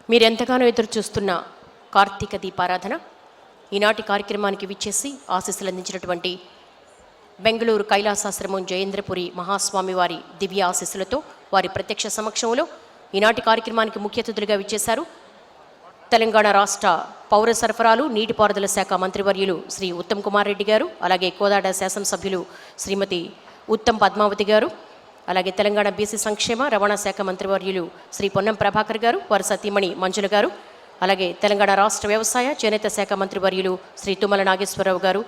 మీరెంతగానో ఎదురు చూస్తున్న కార్తీక దీపారాధన ఈనాటి కార్యక్రమానికి విచ్చేసి ఆశీస్సులు అందించినటువంటి బెంగళూరు కైలాసాశ్రమం జయేంద్రపురి మహాస్వామి వారి దివ్య ఆశీస్సులతో వారి ప్రత్యక్ష సమక్షంలో ఈనాటి కార్యక్రమానికి ముఖ్య అతిథులుగా విచ్చేశారు తెలంగాణ రాష్ట్ర పౌర సరఫరాలు నీటిపారుదల శాఖ మంత్రివర్యులు శ్రీ ఉత్తమ్ కుమార్ రెడ్డి గారు, అలాగే కోదాడ శాసనసభ్యులు శ్రీమతి ఉత్తమ్ పద్మావతి గారు, అలాగే తెలంగాణ బీసీ సంక్షేమ రవాణా శాఖ మంత్రివర్యులు శ్రీ పొన్నం ప్రభాకర్ గారు, వారి సతీమణి మంజుల గారు, అలాగే తెలంగాణ రాష్ట్ర వ్యవసాయ చేనేత శాఖ మంత్రివర్యులు శ్రీ తుమ్మల నాగేశ్వరరావు గారు,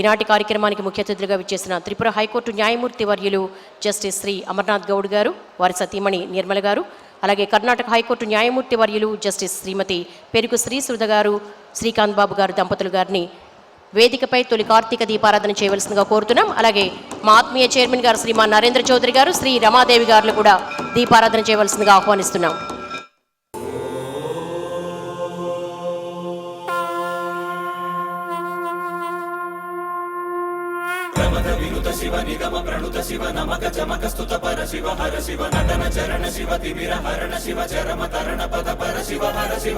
ఈనాటి కార్యక్రమానికి ముఖ్య అతిథులుగా విచ్చేసిన త్రిపుర హైకోర్టు న్యాయమూర్తి వర్యులు జస్టిస్ శ్రీ అమర్నాథ్ గౌడ్ గారు, వారి సతీమణి నిర్మల గారు, అలాగే కర్ణాటక హైకోర్టు న్యాయమూర్తి వర్యులు జస్టిస్ శ్రీమతి పెరుగు శ్రీసుధ గారు, శ్రీకాంత్ బాబు గారు దంపతులు గారిని వేదికపై తొలి కార్తీక దీపారాధన చేయవలసిందిగా కోరుతున్నాం. అలాగే మా ఆత్మీయ చైర్మన్ గారు శ్రీమాన్ నరేంద్ర చౌదరి గారు, శ్రీ రమాదేవి గారులు కూడా దీపారాధన చేయవలసిందిగా ఆహ్వానిస్తున్నాం. శివ నిగమ ప్రణుత శివ నమక చమక స్తుత పర శివ హర శివ నటన చరణ శివ తిమిర హరణ శివ చరమ తరణ పద పర శివ హర శివ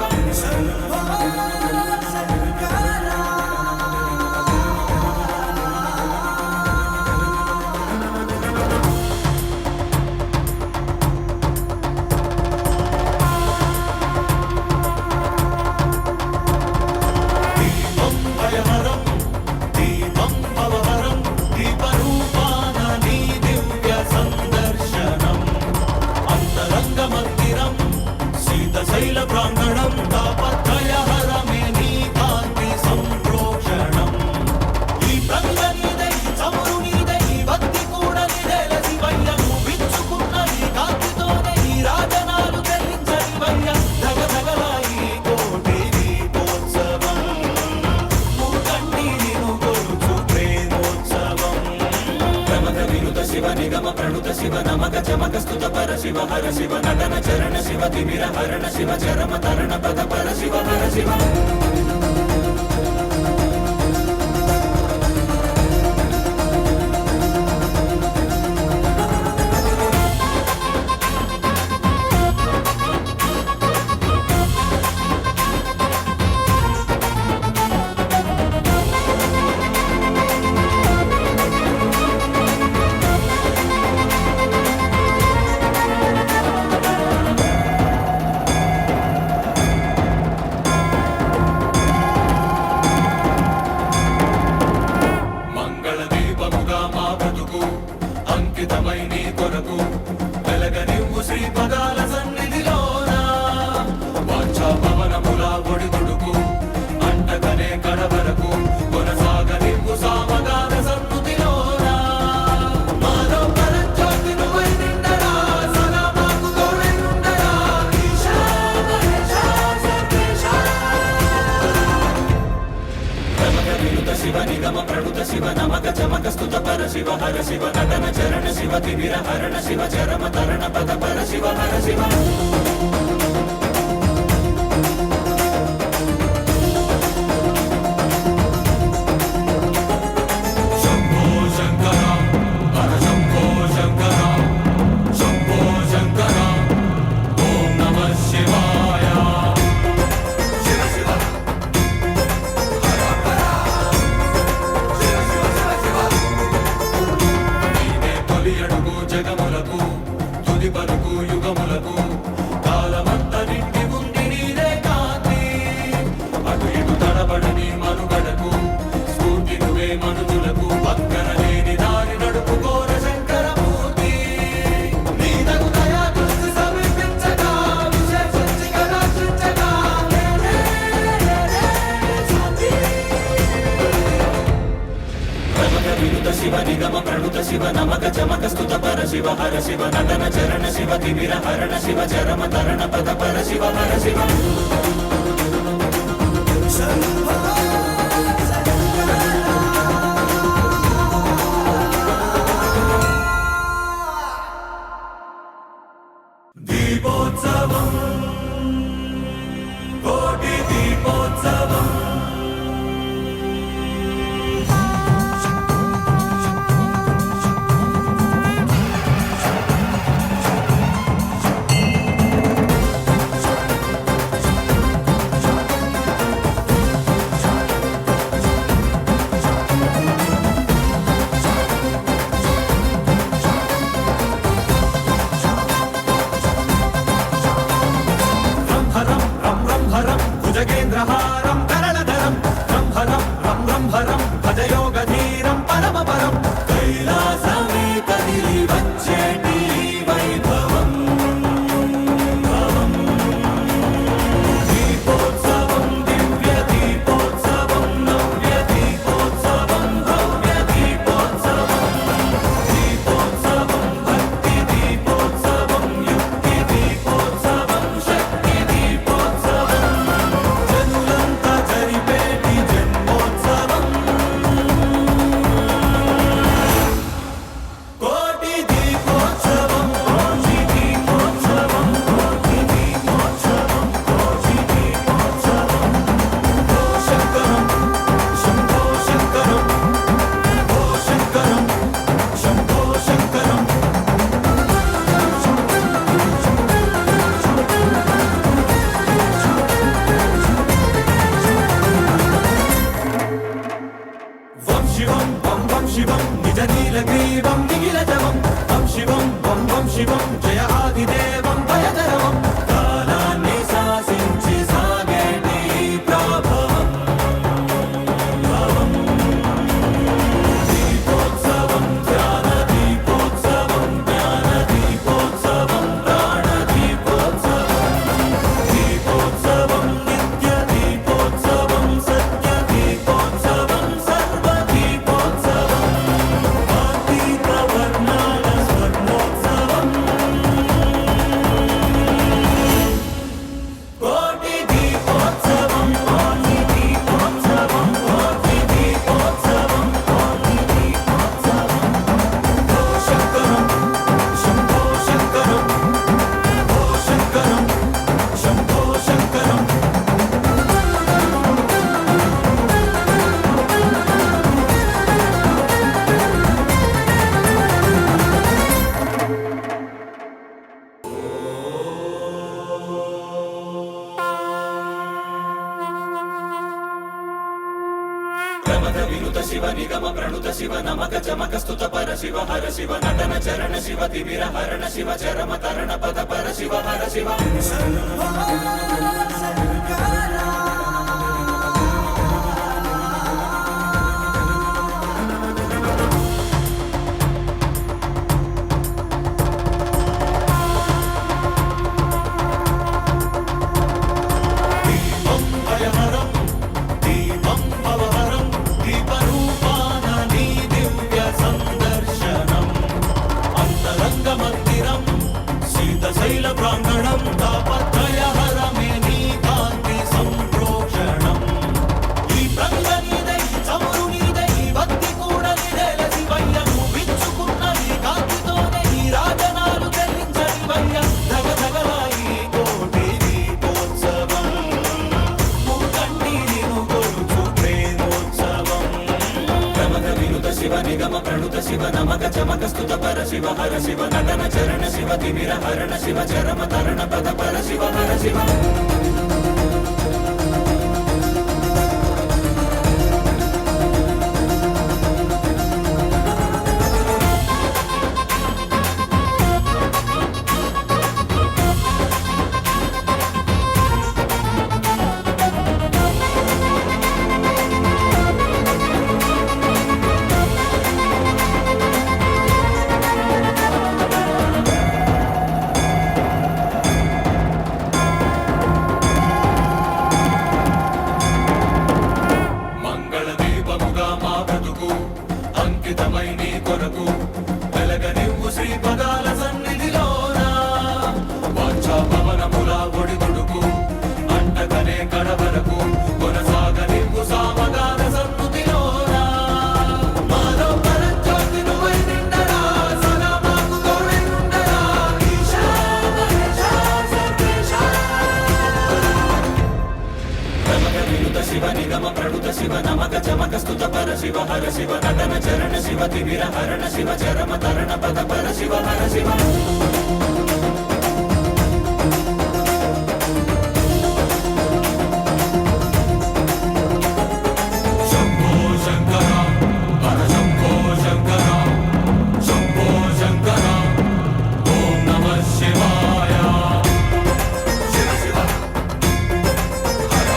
ప్రాంగణం తాపత్రయ హరమే నీ కాంతి సంప్రోక్షణం ఈ ప్రంగ నీదే చమురు నీదే ఈ భక్తి కూడా నీదేల శివయ్య విచ్చుకున్న ఈ కాంతితోనే ఈ రాజనాలు చెల్లించనివయ్య ధగ ధగల ఈ కోటి దీపోత్సవం ముకండి నిను కొలుచు ప్రేమోత్సవం ప్రమద వినుత శివ నిగమ ప్రణుత శివ నమక చమక స్తుత పర శివ హర శివ నటన చరణ శివ తిమిర హరణ శివ చరమ తరణ పద పర శివ హర శివ శివ నిగమ ప్రణుత శివ నమక చమక స్తుత పర శివ హర శివ నటన చరణ శివ తిమిర హరణ శివ చరమ తరణ పద పర శివ హర శివ జగములకు తుది పలుకు యుగములకు కాలమంత నిండి ఉంది నీరే కాంతి అటు ఇటు తడబడని మనుగడకు స్ఫూర్తి నువ్వే మనుజులకు పక్కన లేని దారి నడుపుకోర శంకరమూర్తి నీదగు దయా దృష్టి సమీపించగా విశేషించిగా రక్షించగా వినుత శివ నిగమ ప్రణుత శివ నమక చమక స్తుత పర శివ హర శివ నటన చరణ శివ తిమిర హరణ శివ చరమ తరణ పద పర శివ హర శివ దీపోత్సవం కోటి దీపోత్సవం భుజగేంద్రహారం కరళధరం రంహరం రం రంహరం భజయోగధీరం పరమపరం కైలాసమే కదిలి వచ్చేటి వైభవం దీపోత్సవం దివ్య దీపోత్సవం నవ్య దీపోత్సవం భవ్య దీపోత్సవం దీపోత్సవం భక్తి దీపోత్సవం యుక్తి దీపోత్సవం శక్తి దీపోత్సవం జనులంతా జరిపేటి జన్మోత్సవం కోటి దీపోత్సవం కోటి దీపోత్సవం కోటి దీపోత్సవం కోటి దీపోత్సవం శంకరం శంభో శంకరం ఓ శంకరం శంభో శంకరం వం శివం వం వం శివం నిజ నీలగ్రీవం నిఖిలజవం వం శివం వం వం శివం జయ ఆదిదేవం భయధరవం కాలాన్ని శాసించి సాగేటి ప్రభావం దీపోత్సవం ధ్యాన దీపోత్సవం జ్ఞాన దీపోత్సవం ప్రాణ దీపోత్సవం దీపోత్సవం నిత్య దీపోత్సవం సత్య దీపోత్సవం సర్వ దీపోత్సవం కార్తీక వర్ణాల స్వర్ణోత్సవం కోటి దీపోత్సవం కోటి దీపోత్సవం కోటి దీపోత్సవం కోటి దీపోత్సవం ఓ శంకరం శంభో శంకరం ఓ శంకరం శంభో శంకరం ప్రమథ వినుత శివ నిగమ ప్రణుత శివ నమక చమక స్తుత పర శివ హర శివ నటన చరణ శివ తిమిర హరణ శివ చరమ తరణ పద పర శివ హర శివ దీపం భయహరం దీపం భవహరం దీపరూపాన నీ దివ్య సందర్శనం అంతరంగ మందిరం శీతశైల ప్రాంగణం తాపత్రయహరమే నీ కాంతి సంప్రోక్షణం ఈ ప్రంగ నీదై చమురు నీదై భక్తి కూడా నిడల శివయ్య విచ్చుకున్న ఈ కాంతితోనే ఈ రాజనాలు చెల్లించనివయ్య ధగ ధగలాయి కోటి దీపోత్సవం ముకండిను కొలుచు ప్రేమోత్సవం ప్రమథ వినుత శివ నిగమ ప్రణుత శివ నమక చమక స్తుత పర శివ హర శివ నటన చరణ శివ తిమిర హరణ శివ చరమ తరణ పద పర శివ హర శివ మంగళ దీపముగా మా బ్రతుకు అంకితమై నీ కొరకు వెలగనివ్వు శ్రీ పదాల సన్నిధిలోన వాంఛా పవనముల ఒడిదుడుకు అంటకనే కడవరకు కొనసాగనివ్వు సామగాన సన్నుతిలోన మాలో పరంజ్యోతి నువ్వై నిండరా సదా మాకు తోడై ఉండరా ఈశా మహేశా సర్వేశా ప్రమథ వినుత శివ నిగమ ప్రణుత శివ నమక చమక స్తుత పర శివ హర శివ నటన చరణ శివ తిమిర హరణ శివ చరమ తరణ పద పర శివ హర శివ శంభో శంకర హర శంభో శంకర శంభో శంకర ఓం నమః శివాయ శివ శివ హర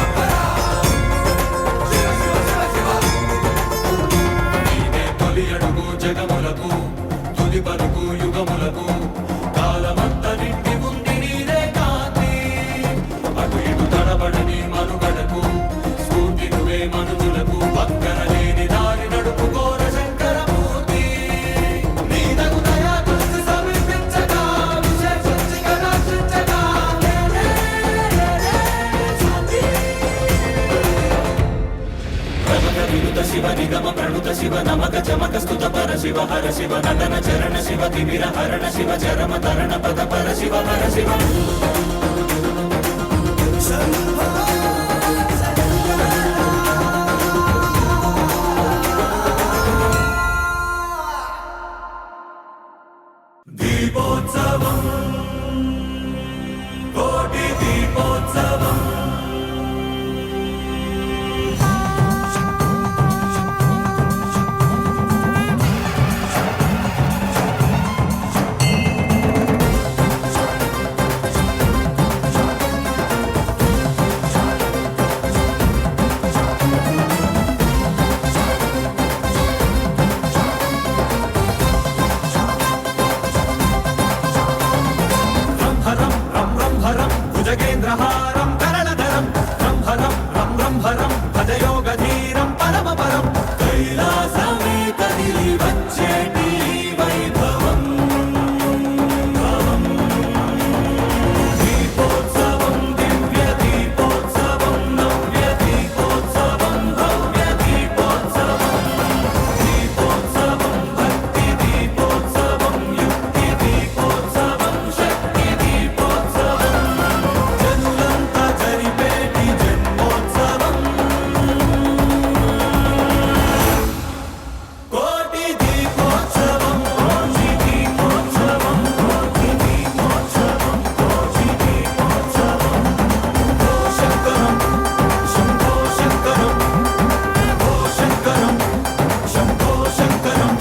శివ నిగమ ప్రణుత శివ నమక చమక స్తుత పర శివ హర శివ నటన చరణ శివ తిమిర హరణ శివ చరమ తరణ పద పర శివ హర శివ దీపోత్సవం కోటి దీపోత్సవం భుజగేంద్రహారం కరణధరం రంహరం రం రంహరం భజయోగధీరం పరమపరం కైలాసమే కదిలి వచ్చేటి వైభవం దీపోత్సవం దివ్య దీపోత్సవం నవ్య దీపోత్సవం భవ్య దీపోత్సవం దీపోత్సవం భక్తి దీపోత్సవం యుక్తి దీపోత్సవం శక్తి దీపోత్సవం జనులంతా జరిపేటి జన్మోత్సవం కోటి దీపోత్సవం కోటి దీపోత్సవం కోటి దీపోత్సవం కోటి దీపోత్సవం ఓ శంకరం శంభో శంకరం ఓ శంకరం శంభో శంకరం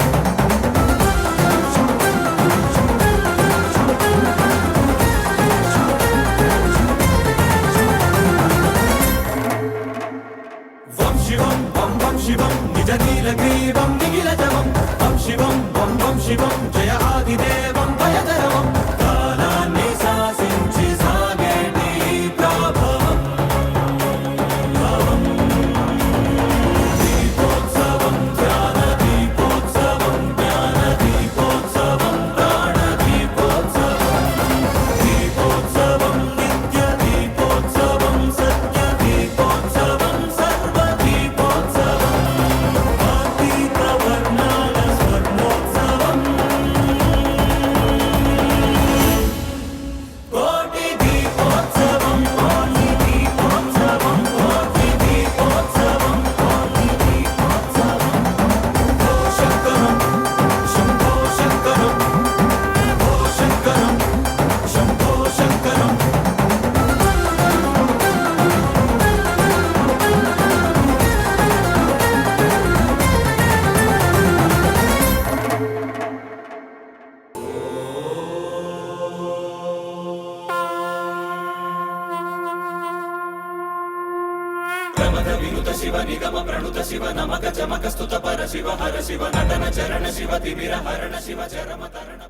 వం శివం వం వం శివం నిజ నీలగ్రీవం నిఖిలజవం వం శివం వం వం శివం జయ ఆదిదేవం భయధరవం కాలాన్ని శాసించి సాగేటి ప్రభవం దీపోత్సవం ధ్యాన దీపోత్సవం జ్ఞాన దీపోత్సవం ప్రాణ దీపోత్సవం దీపోత్సవం నిత్య దీపోత్సవం సత్య దీపోత్సవం సర్వ దీపోత్సవం ఆతీత వర్ణాల స్వర్ణోత్సవం కోటి దీపోత్సవం కోటి దీపోత్సవం కోటి దీపోత్సవం కోటి దీపోత్సవం ఓ శంకరం శంభో శంకరం ఓ శంకరం శంభో శంకరం ప్రమద వినుత శివ నిగమ ప్రణుత శివ నమక చమక స్తుత పర శివ హర శివ నటన చరణ శివ తిమిర హరణ శివ చరమ తరణ